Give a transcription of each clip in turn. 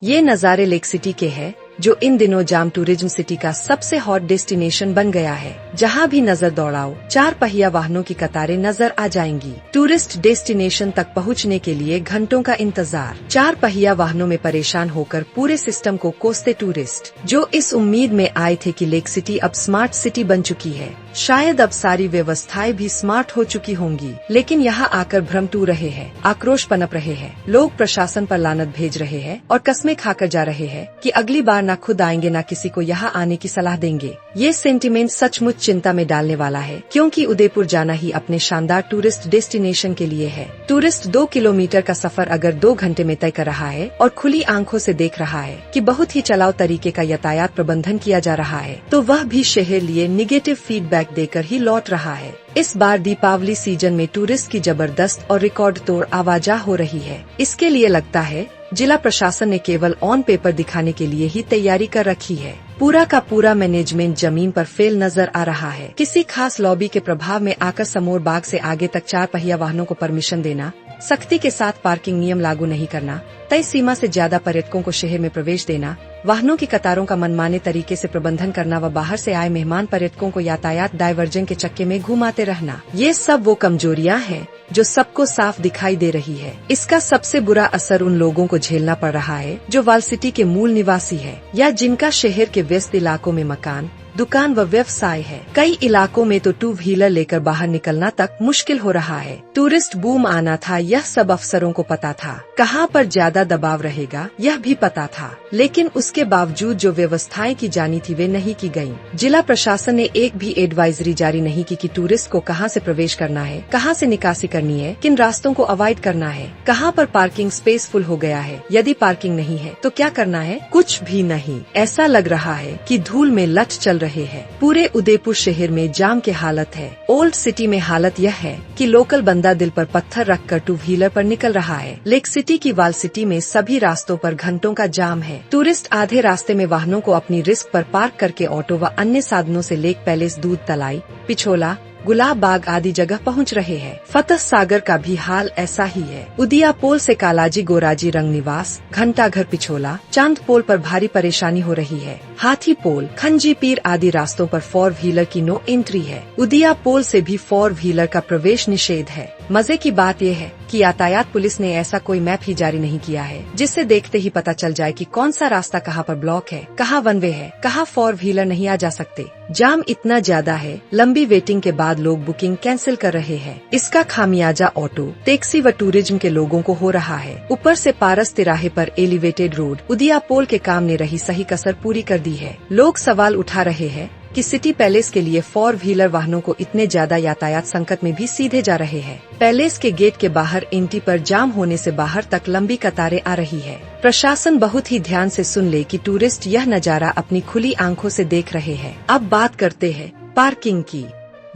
ये नज़ारे lake city के हैं, जो इन दिनों जाम टूरिज्म सिटी का सबसे हॉट डेस्टिनेशन बन गया है। जहाँ भी नजर दौड़ाओ, 4 पहिया वाहनों की कतारें नजर आ जाएंगी। टूरिस्ट डेस्टिनेशन तक पहुँचने के लिए घंटों का इंतजार। 4 पहिया वाहनों में परेशान होकर पूरे सिस्टम को कोसते टूरिस्ट, जो इस उम्मीद में आए थे कि लेक सिटी अब स्मार्ट सिटी बन चुकी है। शायद अब सारी व्यवस्थाएं भी स्मार्ट हो चुकी होंगी, लेकिन यहाँ आकर भ्रम टूट रहे हैं, आक्रोश पनप रहे हैं। लोग प्रशासन पर लानत भेज रहे हैं और कस्में खाकर जा रहे हैं कि अगली बार न खुद आएंगे न किसी को यहाँ आने की सलाह देंगे। ये सेंटिमेंट सचमुच चिंता में डालने वाला है, क्योंकि उदयपुर जाना ही अपने शानदार टूरिस्ट डेस्टिनेशन के लिए है। टूरिस्ट 2 किलोमीटर का सफर अगर 2 घंटे में तय कर रहा है और खुली आंखों से देख रहा है कि बहुत ही चलाऊ तरीके का यातायात प्रबंधन किया जा रहा है, तो वह भी शहर लिए निगेटिव फीडबैक देकर ही लौट रहा है। इस बार दीपावली सीजन में टूरिस्ट की जबरदस्त और रिकॉर्ड तोड़ आवाजाही हो रही है। इसके लिए लगता है जिला प्रशासन ने केवल ऑन पेपर दिखाने के लिए ही तैयारी कर रखी है। पूरा का पूरा मैनेजमेंट जमीन पर फेल नजर आ रहा है। किसी खास लॉबी के प्रभाव में आकर समोर बाग से आगे तक 4 पहिया वाहनों को परमिशन देना, सख्ती के साथ पार्किंग नियम लागू नहीं करना, तय सीमा से ज्यादा पर्यटकों को शहर में प्रवेश देना, वाहनों की कतारों का मनमाने तरीके से प्रबंधन करना व बाहर से आए मेहमान पर्यटकों को यातायात डायवर्जन के चक्के में घुमाते रहना, ये सब वो कमजोरियां हैं जो सबको साफ दिखाई दे रही है। इसका सबसे बुरा असर उन लोगों को झेलना पड़ रहा है जो वाल सिटी के मूल निवासी है या जिनका शहर के व्यस्त इलाकों में मकान, दुकान व व्यवसाय है। कई इलाकों में तो 2 व्हीलर लेकर बाहर निकलना तक मुश्किल हो रहा है। टूरिस्ट बूम आना था, यह सब अफसरों को पता था। कहां पर ज्यादा दबाव रहेगा यह भी पता था, लेकिन उसके बावजूद जो व्यवस्थाएं की जानी थी वे नहीं की गयी। जिला प्रशासन ने एक भी एडवाइजरी जारी नहीं की कि टूरिस्ट को कहां से प्रवेश करना है, कहां से निकासी करनी है, किन रास्तों को अवॉइड करना है, कहां पर पार्किंग स्पेस फुल हो गया है, यदि पार्किंग नहीं है तो क्या करना है। कुछ भी नहीं। ऐसा लग रहा है कि धूल में लठ चल रहे हैं। पूरे उदयपुर शहर में जाम की हालत है। ओल्ड सिटी में हालत यह है कि लोकल बंदा दिल पर पत्थर रखकर 2 व्हीलर पर निकल रहा है। लेक सिटी की वाल सिटी में सभी रास्तों पर घंटों का जाम है। टूरिस्ट आधे रास्ते में वाहनों को अपनी रिस्क पर पार्क करके ऑटो व अन्य साधनों से लेक पैलेस, दूध तलाई, पिछोला, गुलाब बाग आदि जगह पहुंच रहे हैं। फतह सागर का भी हाल ऐसा ही है। उदिया पोल से कालाजी गोराजी रंग निवास, घंटाघर पिछोला, चांद पोल पर भारी परेशानी हो रही है। हाथी पोल, खंजी पीर आदि रास्तों पर 4 व्हीलर की नो एंट्री है। उदिया पोल से भी 4 व्हीलर का प्रवेश निषेध है। मजे की बात यह है कि यातायात पुलिस ने ऐसा कोई मैप ही जारी नहीं किया है जिससे देखते ही पता चल जाए कि कौन सा रास्ता कहां पर ब्लॉक है, कहां वन वे है, कहां 4 व्हीलर नहीं आ जा सकते। जाम इतना ज्यादा है, लंबी वेटिंग के बाद लोग बुकिंग कैंसिल कर रहे हैं। इसका खामियाजा ऑटो, टैक्सी व टूरिज्म के लोगों को हो रहा है। ऊपर से पारस तिराहे पर एलिवेटेड रोड, उदिया पोल के काम ने रही सही कसर पूरी कर दी है। लोग सवाल उठा रहे हैं कि सिटी पैलेस के लिए 4 व्हीलर वाहनों को इतने ज्यादा यातायात संकट में भी सीधे जा रहे हैं। पैलेस के गेट के बाहर एंट्री पर जाम होने से बाहर तक लंबी कतारें आ रही है। प्रशासन बहुत ही ध्यान से सुन ले कि टूरिस्ट यह नजारा अपनी खुली आंखों से देख रहे हैं। अब बात करते हैं पार्किंग की।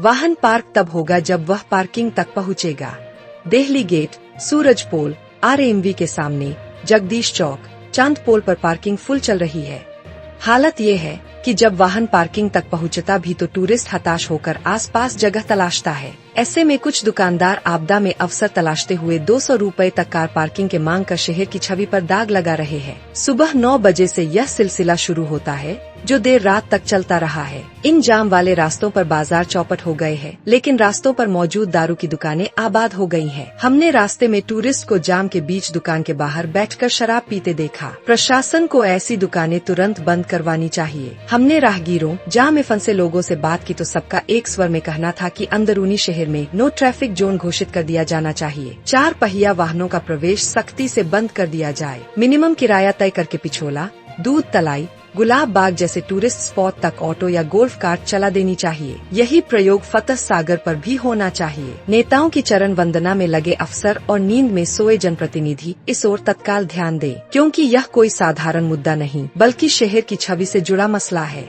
वाहन पार्क तब होगा जब वह पार्किंग तक पहुँचेगा। देहली गेट, सूरज पोल, RMV के सामने, जगदीश चौक, चांद पोल पर पार्किंग फुल चल रही है। हालत ये है कि जब वाहन पार्किंग तक पहुंचता भी तो टूरिस्ट हताश होकर आसपास जगह तलाशता है। ऐसे में कुछ दुकानदार आपदा में अवसर तलाशते हुए 200 रुपए तक कार पार्किंग के मांग कर शहर की छवि पर दाग लगा रहे हैं। सुबह 9 बजे से यह सिलसिला शुरू होता है जो देर रात तक चलता रहा है। इन जाम वाले रास्तों पर बाजार चौपट हो गए हैं, लेकिन रास्तों पर मौजूद दारू की दुकानें आबाद हो गई हैं। हमने रास्ते में टूरिस्ट को जाम के बीच दुकान के बाहर बैठकर शराब पीते देखा। प्रशासन को ऐसी दुकानें तुरंत बंद करवानी चाहिए। हमने राहगीरों, जाम में फंसे लोगों से बात की तो सबका एक स्वर में कहना था कि अंदरूनी शहर में नो ट्रैफिक जोन घोषित कर दिया जाना चाहिए। 4 पहिया वाहनों का प्रवेश सख्ती से बंद कर दिया जाए। मिनिमम किराया तय करके पिछोला, दूध तलाई, गुलाब बाग जैसे टूरिस्ट स्पॉट तक ऑटो या गोल्फ कार्ट चला देनी चाहिए। यही प्रयोग फतह सागर पर भी होना चाहिए। नेताओं की चरण वंदना में लगे अफसर और नींद में सोए जनप्रतिनिधि इस ओर तत्काल ध्यान दें, क्योंकि यह कोई साधारण मुद्दा नहीं बल्कि शहर की छवि से जुड़ा मसला है।